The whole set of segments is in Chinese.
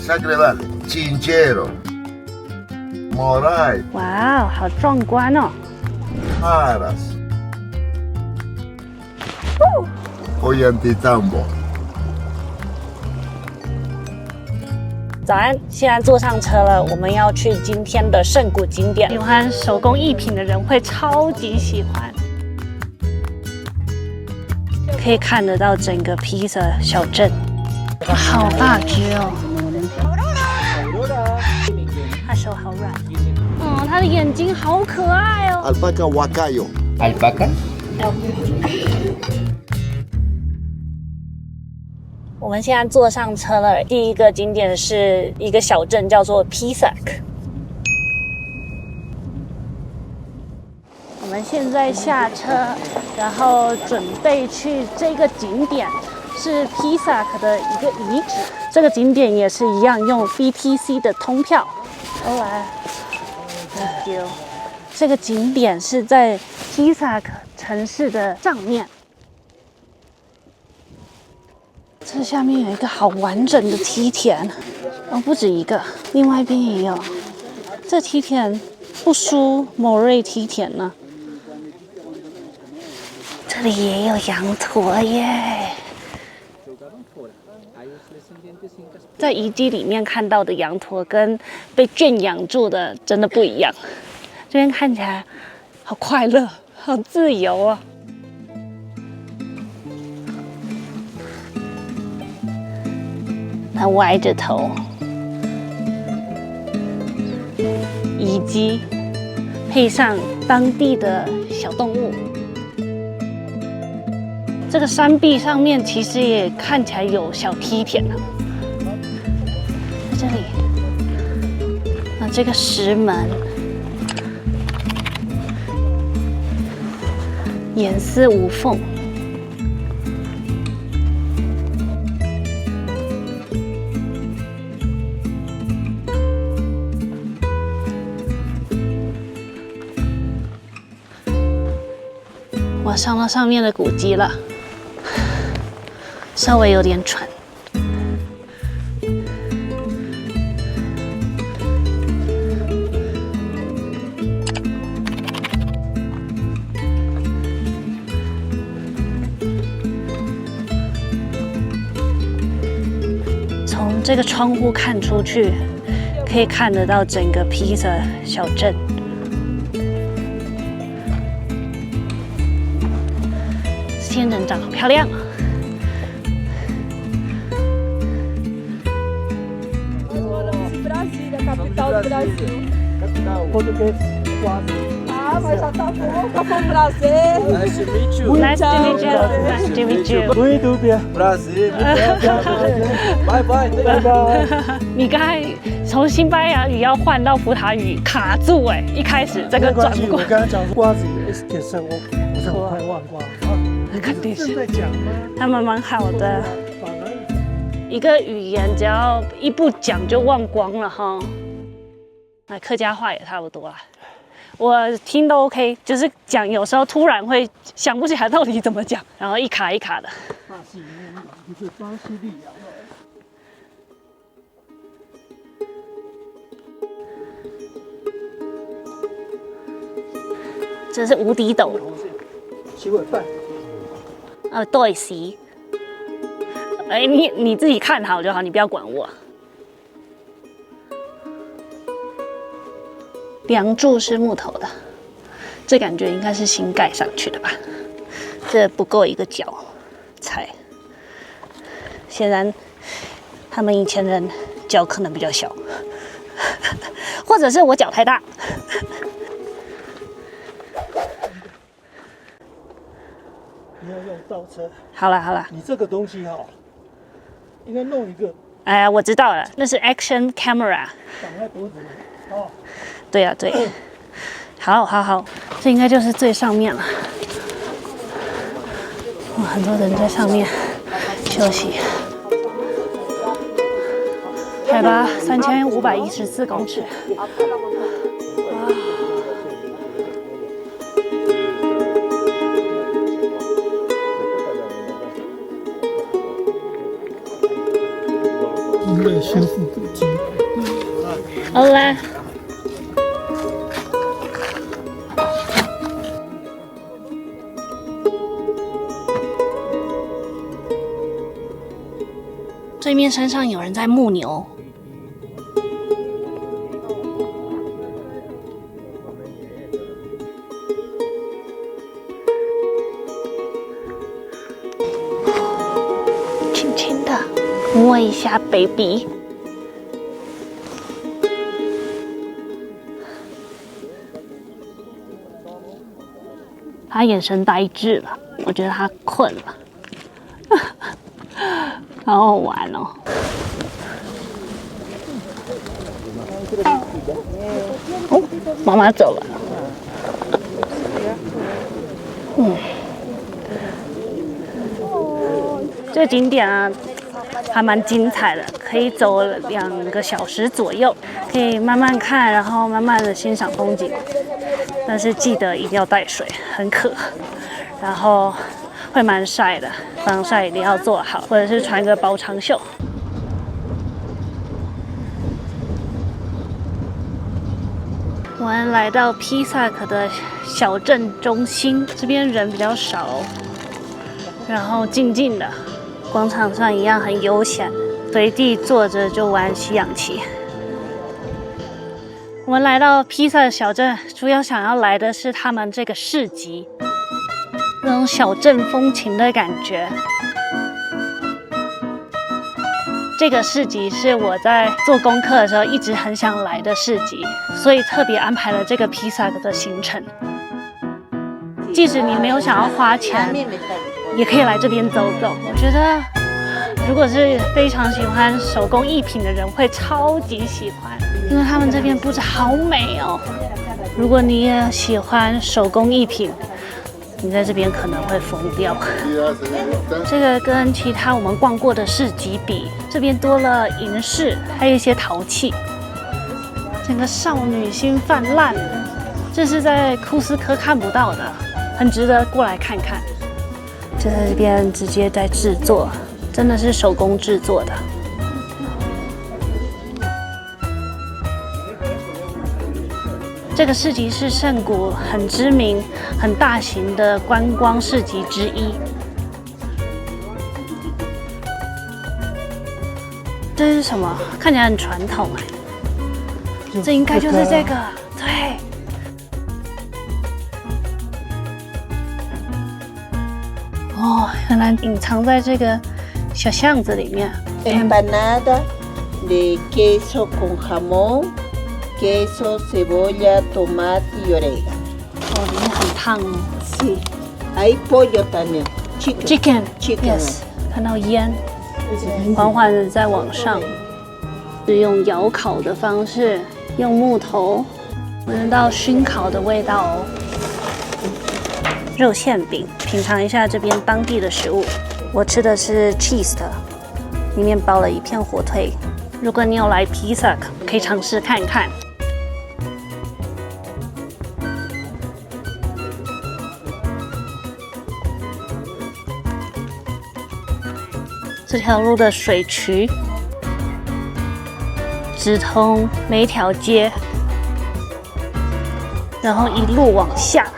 Sagreval, Chinchero, Moray, 哇哦，好壮观哦！ Aras, Ollantaytambo。早安，现在坐上车了，我们要去今天的圣谷景点。喜欢手工艺品的人会超级喜欢，可以看得到整个披萨小镇，好大只哦！它手好软，它的眼睛好可爱哦。Alpaca Huacayo. ¿Alpaca? 我们现在坐上车了，第一个景点是一个小镇，叫做 Pisac。我们现在下车，然后准备去这个景点，是 Pisac 的一个遗址。这个景点也是一样，用 BTC 的通票。后来 ，Thank you。这个景点是在 Pisac 城市的上面。这下面有一个好完整的梯田，不止一个，另外一边也有。这梯田不输某瑞梯田呢。这里也有羊驼耶，在遗迹里面看到的羊驼跟被圈养住的真的不一样。这边看起来好快乐，好自由啊！它歪着头，以及配上当地的小动物。这个山壁上面其实也看起来有小梯田呢，在这里。那这个石门严丝无缝。我上到上面的古迹了，稍微有点喘。从这个窗户看出去，可以看得到整个披萨小镇。仙人掌好漂亮啊！Nice to meet you. Nice to meet you. Muito bem. Prazer. Bye bye. Bye bye. 你刚才从西班牙语要换到葡萄牙语卡住哎，一开始这个转过。我刚才讲瓜子也是铁生，我是很快忘光啊。肯定是在讲吗？他们蛮好的，一个语言只要一不讲就忘光了哈。那客家话也差不多啦，我听都 OK， 就是讲有时候突然会想不起来到底怎么讲，然后一卡一卡的。巴西不是巴西利亚。这是无敌斗。7尾半。对齐。哎，你自己看好就好，你不要管我。梁柱是木头的，这感觉应该是新盖上去的吧？这不够一个脚踩。显然，他们以前人脚可能比较小，或者是我脚太大。你要用倒车。好了好了，你这个东西哈，应该弄一个。哎，我知道了，那是 Action Camera。绑在脖子哦。对啊，对。好，好，好，这应该就是最上面了。哇，很多人在上面休息。海拔3514公尺。哇！的修复古迹。好啦。对面山上有人在牧牛。轻轻的摸一下 baby。他眼神呆滞了，我觉得他困了。好好玩哦！哦，妈妈走了。这个景点啊，还蛮精彩的，可以走2个小时左右，可以慢慢看，然后慢慢的欣赏风景。但是记得一定要带水，很渴，然后会蛮晒的，防晒一定要做好，或者是穿个薄长袖。我们来到披萨克的小镇中心，这边人比较少，然后静静的，广场上一样很悠闲，随地坐着就玩西洋棋。我们来到披萨小镇，主要想要来的是他们这个市集，那种小镇风情的感觉。这个市集是我在做功课的时候一直很想来的市集，所以特别安排了这个披萨的行程。即使你没有想要花钱，也可以来这边走走。我觉得，如果是非常喜欢手工艺品的人，会超级喜欢。因为他们这边布置好美哦。如果你也喜欢手工艺品，你在这边可能会疯掉。这个跟其他我们逛过的市集比，这边多了银饰，还有一些陶器，整个少女心泛滥，这是在库斯科看不到的，很值得过来看看。这边直接在制作，真的是手工制作的。这个市集是圣谷很知名、很大型的观光市集之一。这是什么？看起来很传统哎。这应该就是这个，对。哦，原来隐藏在这个小巷子里面。Empanada de queso con jamón.Queso, cebolla, tomate y orégano. 哦，里面很烫哦。Sí. Hay pollo también. Chicken. Chicken. Yes. 看到烟，缓缓的在往上，是用窑烤的方式，用木头，闻到熏烤的味道哦。肉馅饼，品尝一下这边当地的食物。我吃的是 cheese 的，里面包了一片火腿。如果你有来披萨，可以尝试看看。这条路的水渠直通每一条街，然后一路往下。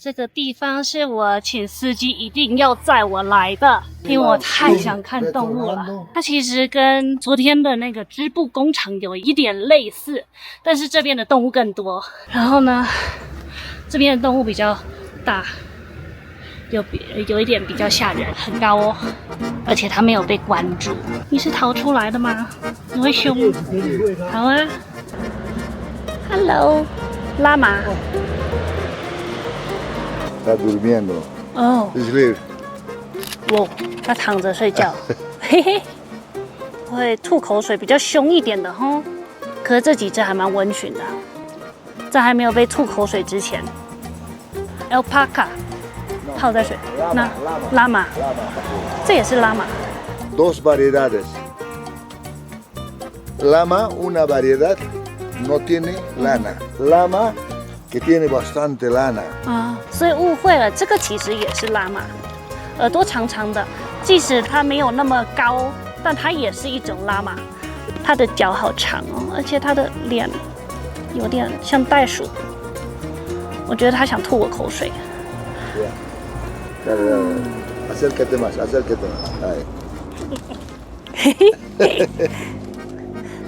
这个地方是我请司机一定要载我来的，因为我太想看动物了。它其实跟昨天的那个织布工厂有一点类似，但是这边的动物更多。然后呢，这边的动物比较大，有一点比较吓人，很高哦，而且它没有被关住。你是逃出来的吗？你会凶？好啊 ，Hello， 拉玛。Está durmiendo. 哦， Sleep. 哇，他躺着睡觉，嘿嘿，会吐口水，比较凶一点的吼。可是这几只还蛮温驯的，在还没有被吐口水之前。Alpaca 泡在水，那拉玛，这也是拉玛。Dos variedades. Lama, una variedad, no tiene lana. Lama que tiene bastante lana. 啊，所以误会了，这个其实也是拉玛，耳朵长长的，即使它没有那么高，但它也是一种拉玛。它的脚好长哦，而且它的脸有点像袋鼠，我觉得它想吐我口水。 Dale, dale. Acércate más, acércate más. Ahí.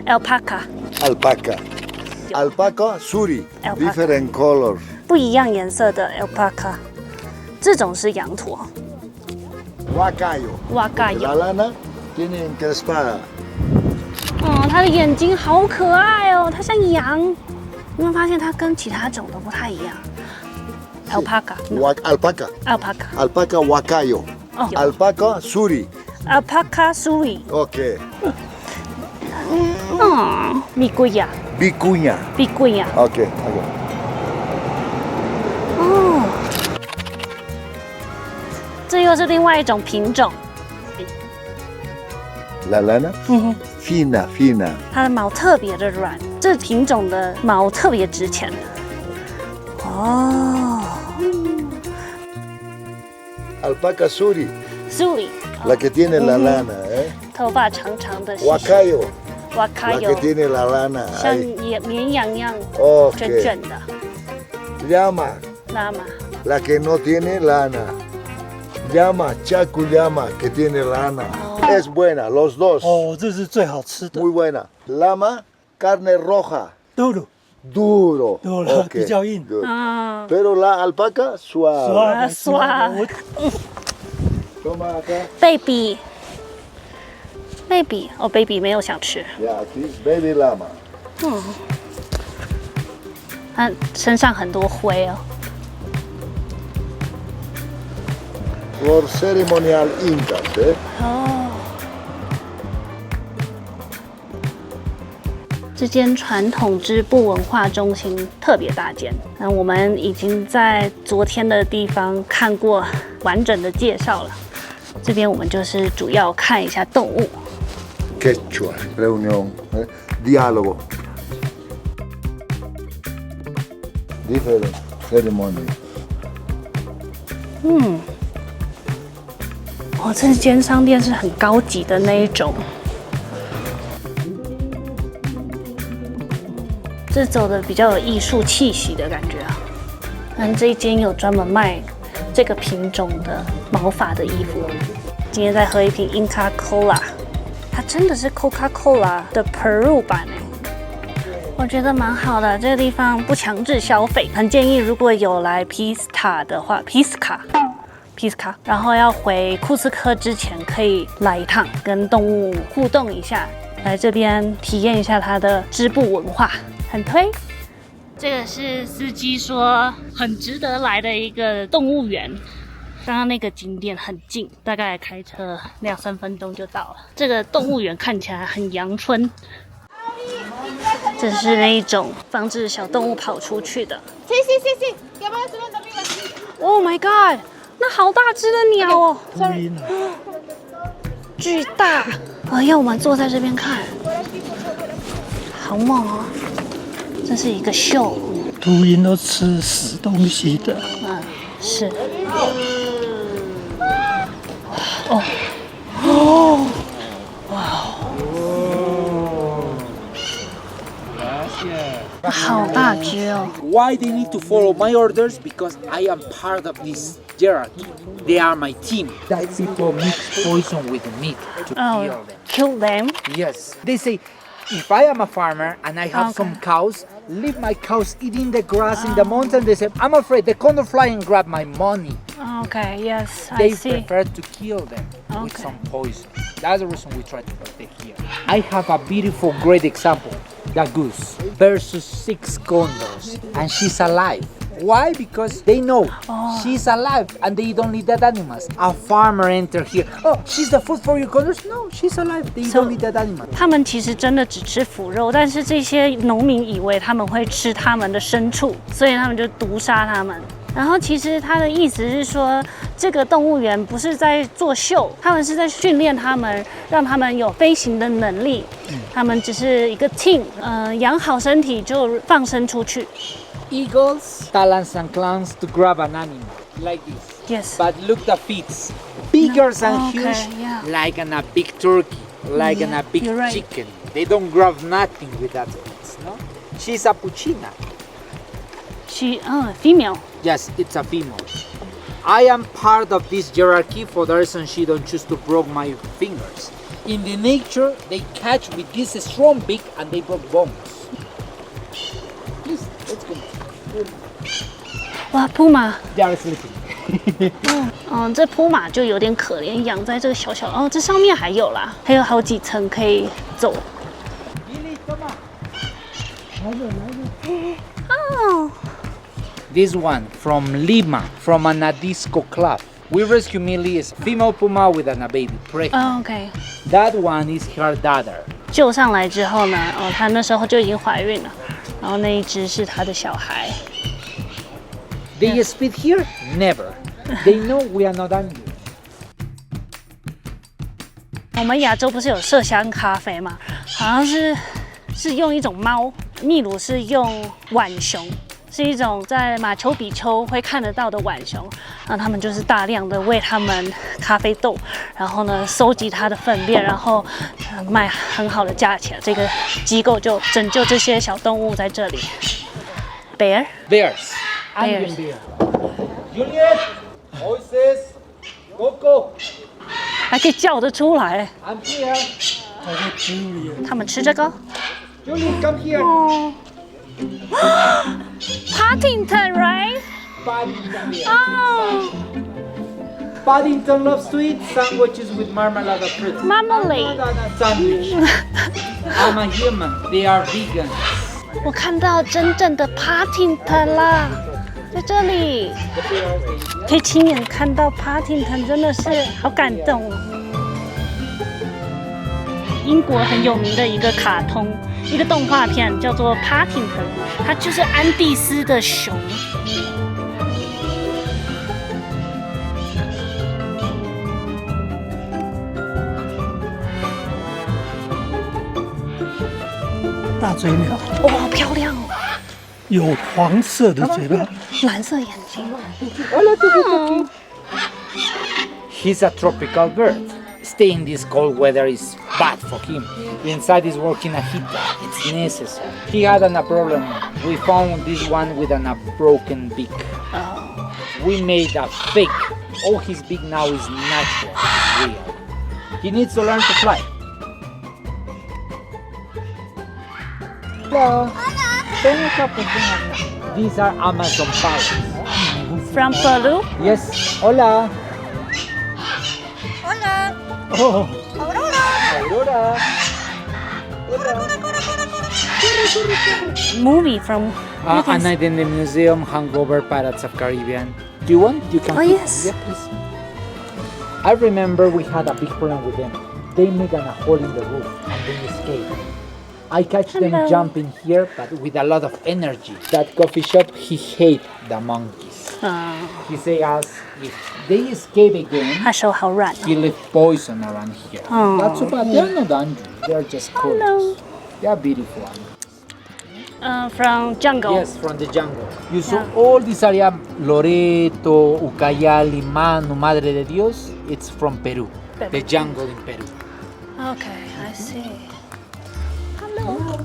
Alpaca Alpaca. Alpaca suri. Alpaca. Different colors. 不一样颜色的 alpaca，这种是羊驼 Huacayo. ，Wagayo。 La lana tiene encrespada. 哦，它的眼睛好可爱哦，它像羊。有没有发现它跟其他种都不太一样？Alpaca， Alpaca. alpaca， Alpaca huacayo. 哦 Alpaca suri.，alpaca suri， Ok. 米贵呀， Vicuña. 比贵呀。 Ok. Ok. 哦，这又是另外一种品种。 La lana 嗯哼， fina, fina. 它的毛特别的软，这品种的毛特别值钱。哦 Alpaca suri. ，suri， La que tiene la lana, ¿eh? 头发长长的， Huacayo. La que Huacayo， tiene la lana. 像 Ahí. 绵羊一样 Ok. 卷卷的 Llama. 拉玛。 La que no tiene lana. Llama, chacu llama, que tiene lana. Es buena, los dos. 哦，这是最好吃的 Muy buena. Lama, carne roja. 嘟噜 Duro. Duro, Ok, pillawin. duro. 嗯， Pero la alpaca suave. 刷 Toma acá. baby，哦，baby 没有想吃， Ya, aquí, baby lama. 它身上很多灰哦。 Por ceremonial incas, ¿eh? 哦，这间传统织布文化中心特别大间。那我们已经在昨天的地方看过完整的介绍了，这边我们就是主要看一下动物。 Quechua, reunión, ¿eh? Diálogo. Different ceremony. 哦，这间商店是很高级的那一种，这走的比较有艺术气息的感觉啊。但这一间有专门卖这个品种的毛发的衣服。今天在喝一瓶 Inca Cola， 它真的是 Coca-Cola 的 Peru 版哎，我觉得蛮好的。这个地方不强制消费，很建议如果有来 Pisca 的话 ，Pisca， 然后要回库斯科之前，可以来一趟，跟动物互动一下，来这边体验一下它的织布文化，很推。这个是司机说很值得来的一个动物园。刚刚那个景点很近，大概开车2-3分钟就到了。这个动物园看起来很阳春，这是那一种防止小动物跑出去的。Sí. ¿Qué vas a hacer un amigo aquí? Oh my god！ 那好大只的鸟哦，秃鹰啊，巨大！哎呀，我们坐在这边看，好猛哦！这是一个秀，秃鹰都吃死东西的。是。好大只哦！ Why they need to follow my orders? Because I am part of this hierarchy. They are my team. That people mix poison with meat to kill them. Kill them. Yes. They say, if I am a farmer and I have some cows, leave my cows eating the grass in the mountain. They say, I'm afraid the condor fly and grab my money. Okay, yes, I They see. prefer to kill them with Okay. some poison. That's the reason we try to protect here. I have a beautiful, great example. The goose versus 6 condors, and she's alive. Why? Because they know she's alive and they don't need that animals. A farmer enter here. Oh, she's the food for your condors? No, she's alive. They So- don't need that animal. 他们其实真的只吃腐肉，但是这些农民以为他们会吃他们的牲畜，所以他们就毒杀他们。然后其实他的意思是说，这个动物园不是在作秀，他们是在训练他们，让他们有飞行的能力。他们只是一个 team， 养好身体就放生出去。Eagles talons and claws to grab an animal like this. Yes. But look the feet, bigger and Okay, huge, yeah. like a big turkey, like Yeah, a big you're right. chicken. They don't grab nothing with that feet, no? She's a puccina. Female. Yes, it's a female. I am part of this hierarchy for the reason she don't choose to break my fingers. In the nature, they catch with this strong beak and they broke bones. Please, let's go. 哇，扑马。 They are sleeping. 这扑马就有点可怜，养在这个小小这上面还有啦，还有好几层可以走。哦。 This one from Lima, from an Adisco club. We rescue Millie, is female puma with a baby, pregnant. OK， That one is her daughter. 救上来之后呢，她那时候就已经怀孕了，然后那一只是她的小孩。 They speak here? Never. They know we are not angry. 我们亚洲不是有麝香咖啡吗？好像是用一种猫，秘鲁是用浣熊。 是一种在马丘比丘会看得到的浣熊，那他们就是大量的喂它们咖啡豆，然后呢收集它的粪便，然后卖很好的价钱。这个机构就拯救这些小动物在这里。Bear? Bears. Andean bear. Juliet, Moises, Coco. 还可以叫得出来。 I'm here. 他们吃这个。 Juliet, come here. Paddington, right? Paddington. Yes. Oh, Paddington loves to eat sandwiches with marmalade of fruit. marmalade. Sandwich. I'm a human. They are vegan. 我看到真正的 Paddington 啦，在这里可以亲眼看到 Paddington， 真的是好感动哦。英国很有名的一个卡通，一个动画片叫做 Paddington， 它就是安第斯的熊。大嘴鸟，哇、好漂亮哦！有黄色的嘴巴，蓝色眼睛。 He's a tropical bird. Staying in this cold weather is bad for him. Inside is working a heater. It's necessary. He had a problem. We found this one with a broken beak. We made a fake. All his beak now is natural, real. He needs to learn to fly. Hello. These are Amazon parrots. From Peru. Yes. Hola. Hola. Oh. Aurora. Aurora. Movie from. A night in the museum, Hangover, Pirates of Caribbean. Do you want? You can. Oh, yes. Yeah, please. I remember we had a big problem with them. They make a hole in the roof and they escape. I catch them Hello. jumping here, but with a lot of energy. That coffee shop, he hates the monkeys. He say us, if they escape again, 它手好软哦。 he left poison around here. Oh. That's so bad. They're not dangerous. They're just cool. Hello. They are beautiful. From jungle. Yes, from the jungle. You saw all this area, Loreto, Ucayali, Manu, Madre de Dios. It's from Peru. Peru. The jungle in Peru. Okay, I see. Hello.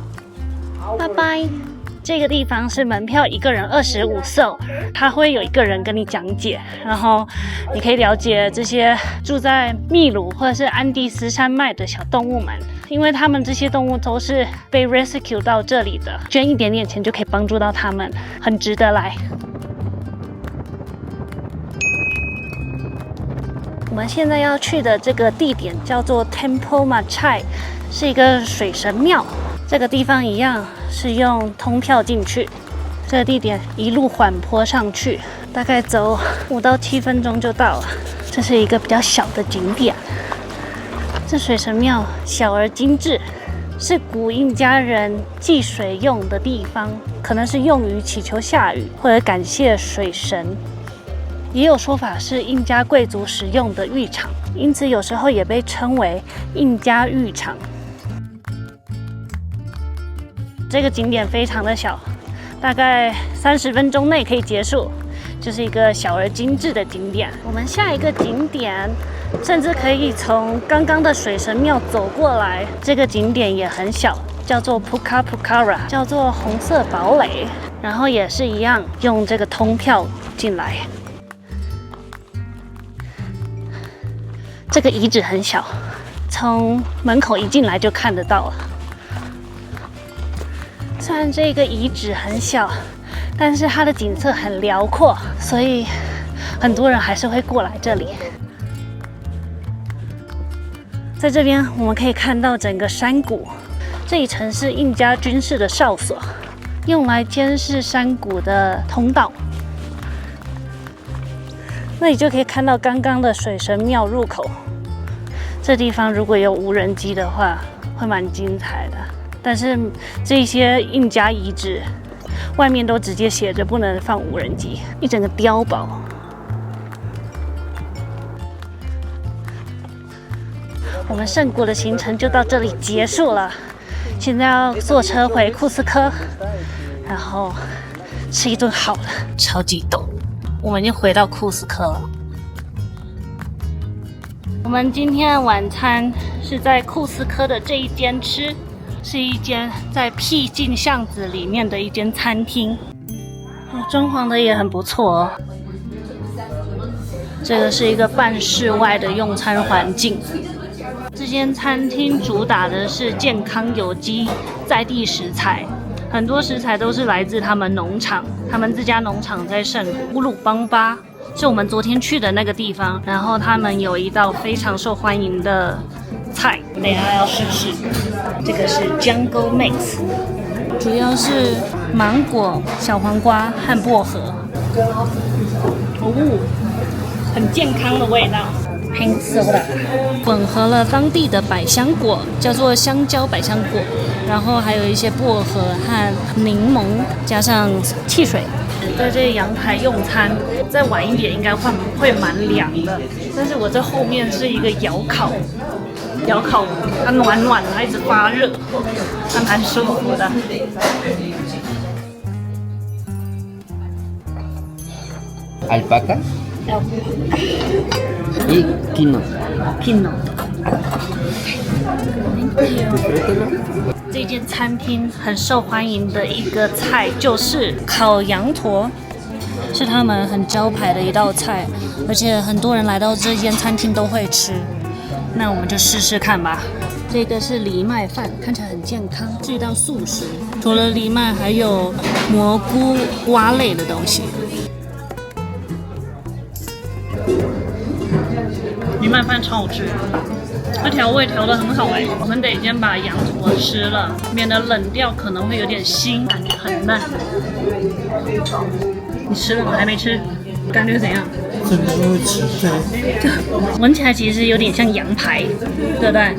拜拜。这个地方是门票一个人25 so， 他会有一个人跟你讲解，然后你可以了解这些住在秘鲁或者是安第斯山脉的小动物们，因为他们这些动物都是被 rescue 到这里的，捐一点点钱就可以帮助到他们，很值得来。我们现在要去的这个地点叫做 Temple Machai， 是一个水神庙。这个地方一样是用通票进去，这个地点一路缓坡上去，大概走5到7分钟就到了。这是一个比较小的景点，这水神庙小而精致，是古印加人祭水用的地方，可能是用于祈求下雨或者感谢水神。也有说法是印加贵族使用的浴场，因此有时候也被称为印加浴场。这个景点非常的小，大概30分钟内可以结束，就是一个小而精致的景点。我们下一个景点甚至可以从刚刚的水神庙走过来，这个景点也很小，叫做 Puka Pukara， 叫做红色堡垒，然后也是一样用这个通票进来。这个遗址很小，从门口一进来就看得到了。虽然这个遗址很小，但是它的景色很辽阔，所以很多人还是会过来这里。在这边我们可以看到整个山谷，这一层是印加军事的哨所，用来监视山谷的通道。那你就可以看到刚刚的水神庙入口。这地方如果有无人机的话，会蛮精彩的。但是这些印加遗址外面都直接写着不能放无人机，一整个碉堡。我们圣谷的行程就到这里结束了，现在要坐车回库斯科，然后吃一顿好的，超激动。我们已经回到库斯科了。我们今天的晚餐是在库斯科的这一间吃，是一间在僻静巷子里面的一间餐厅，装潢的也很不错哦。这个是一个半室外的用餐环境。这间餐厅主打的是健康有机在地食材，很多食材都是来自他们农场，他们自家农场在圣乌鲁邦巴，是我们昨天去的那个地方。然后他们有一道非常受欢迎的菜，等一下要试试。这个是 Jungle Mix， 主要是芒果、小黄瓜和薄荷，很健康的味道。Pink soda 混合了当地的百香果，叫做香蕉百香果，然后还有一些薄荷和柠檬，加上汽水。在这阳台用餐，再晚一点应该会蛮凉的。但是我这后面是一个窑烤，它暖暖的，它一直发热，还蛮舒服的。Alpaca y quinoa. 这间餐厅很受欢迎的一个菜就是烤羊驼，是他们很招牌的一道菜，而且很多人来到这间餐厅都会吃。那我们就试试看吧。这个是藜麦饭，看起来很健康，是一道素食。除了藜麦，还有蘑菇、瓜类的东西。藜麦饭超好吃，它调味调得很好哎。我们得先把羊驼吃了，免得冷掉可能会有点腥，感觉很嫩。你吃了吗？还没吃，感觉怎样？这个会起飞。闻起来其实有点像羊排，对不对？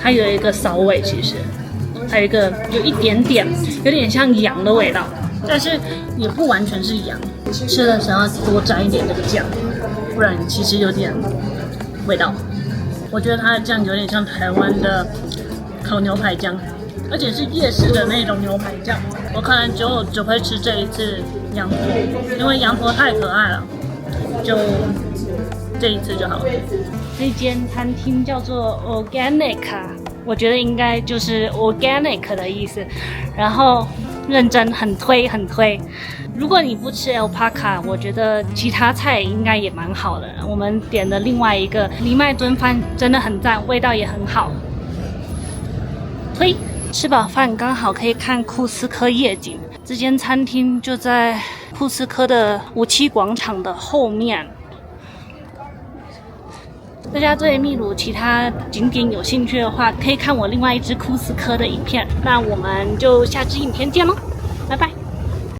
它有一个骚味，其实还有一点点，有点像羊的味道，但是也不完全是羊。吃的时候多沾一点这个酱，不然其实有点味道。我觉得它的酱有点像台湾的烤牛排酱，而且是夜市的那种牛排酱。我可能只会吃这一次羊驼，因为羊驼太可爱了，就这一次就好了。这间餐厅叫做 Organica， 我觉得应该就是 organic 的意思。然后认真很推。如果你不吃 alpaca， 我觉得其他菜应该也蛮好的。我们点的另外一个藜麦炖饭真的很赞，味道也很好。推。吃饱饭刚好可以看库斯科夜景。这间餐厅就在库斯科的57广场的后面。大家对秘鲁其他景点有兴趣的话，可以看我另外一支库斯科的影片。那我们就下支影片见喽，拜拜。